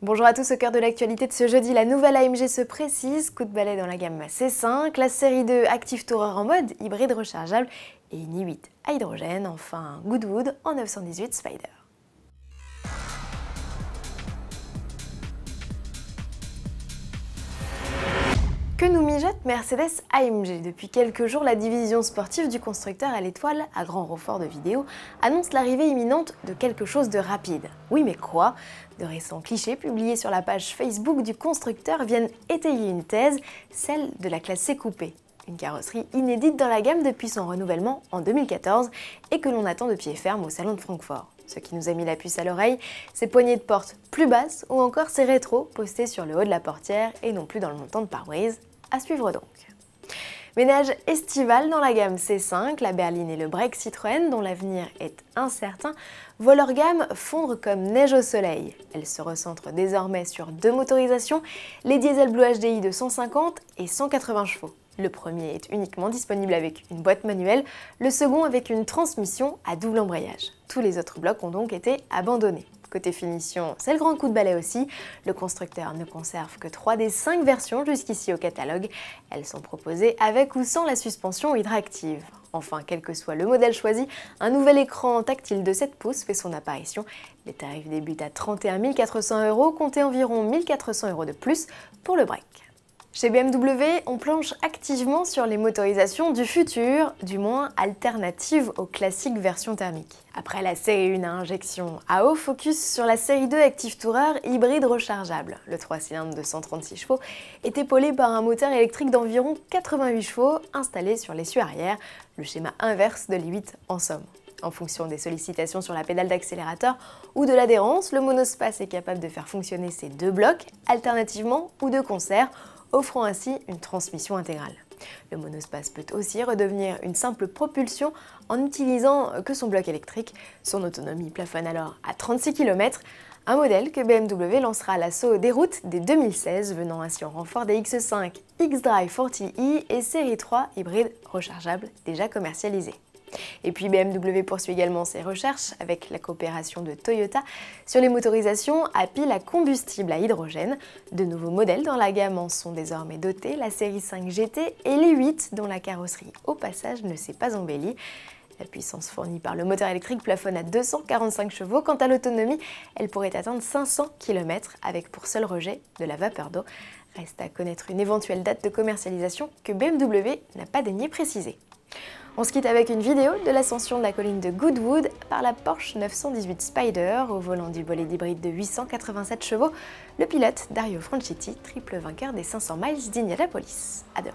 Bonjour à tous, au cœur de l'actualité de ce jeudi, la nouvelle AMG se précise, coup de balai dans la gamme C5, la série 2 Active Tourer en mode hybride rechargeable et une i8 à hydrogène, enfin Goodwood en 918 Spider. Que nous mijote Mercedes-AMG? Depuis quelques jours, la division sportive du constructeur à l'étoile, à grand renfort de vidéos, annonce l'arrivée imminente de quelque chose de rapide. Oui, mais quoi? De récents clichés publiés sur la page Facebook du constructeur viennent étayer une thèse, celle de la classe C coupé. Une carrosserie inédite dans la gamme depuis son renouvellement en 2014 et que l'on attend de pied ferme au salon de Francfort. Ce qui nous a mis la puce à l'oreille, ces poignées de porte plus basses ou encore ces rétros postés sur le haut de la portière et non plus dans le montant de pare-brise. À suivre donc. Ménage estival dans la gamme C5, la berline et le break Citroën, dont l'avenir est incertain, voient leur gamme fondre comme neige au soleil. Elle se recentre désormais sur deux motorisations, les diesel Blue HDI de 150 et 180 chevaux. Le premier est uniquement disponible avec une boîte manuelle, le second avec une transmission à double embrayage. Tous les autres blocs ont donc été abandonnés. Côté finition, c'est le grand coup de balai aussi. Le constructeur ne conserve que 3 des 5 versions jusqu'ici au catalogue. Elles sont proposées avec ou sans la suspension hydractive. Enfin, quel que soit le modèle choisi, un nouvel écran tactile de 7 pouces fait son apparition. Les tarifs débutent à 31 400 €, comptez environ 1 400 € de plus pour le break. Chez BMW, on planche activement sur les motorisations du futur, du moins alternatives aux classiques versions thermiques. Après la série 1 à injection à eau, focus sur la série 2 Active Tourer hybride rechargeable. Le 3 cylindres de 136 chevaux est épaulé par un moteur électrique d'environ 88 chevaux installé sur l'essieu arrière, le schéma inverse de l'i8 en somme. En fonction des sollicitations sur la pédale d'accélérateur ou de l'adhérence, le monospace est capable de faire fonctionner ces deux blocs alternativement ou de concert, offrant ainsi une transmission intégrale. Le monospace peut aussi redevenir une simple propulsion en utilisant que son bloc électrique. Son autonomie plafonne alors à 36 km, un modèle que BMW lancera à l'assaut des routes dès 2016, venant ainsi en renfort des X5, xDrive 40i et série 3 hybride rechargeable déjà commercialisés. Et puis BMW poursuit également ses recherches avec la coopération de Toyota sur les motorisations à pile à combustible à hydrogène. De nouveaux modèles dans la gamme en sont désormais dotés, la série 5 GT et l'i8 dont la carrosserie au passage ne s'est pas embellie. La puissance fournie par le moteur électrique plafonne à 245 chevaux, quant à l'autonomie, elle pourrait atteindre 500 km avec pour seul rejet de la vapeur d'eau. Reste à connaître une éventuelle date de commercialisation que BMW n'a pas daigné préciser. On se quitte avec une vidéo de l'ascension de la colline de Goodwood par la Porsche 918 Spider au volant du bolide hybride de 887 chevaux, le pilote Dario Franchitti, triple vainqueur des 500 miles d'Indianapolis. À demain.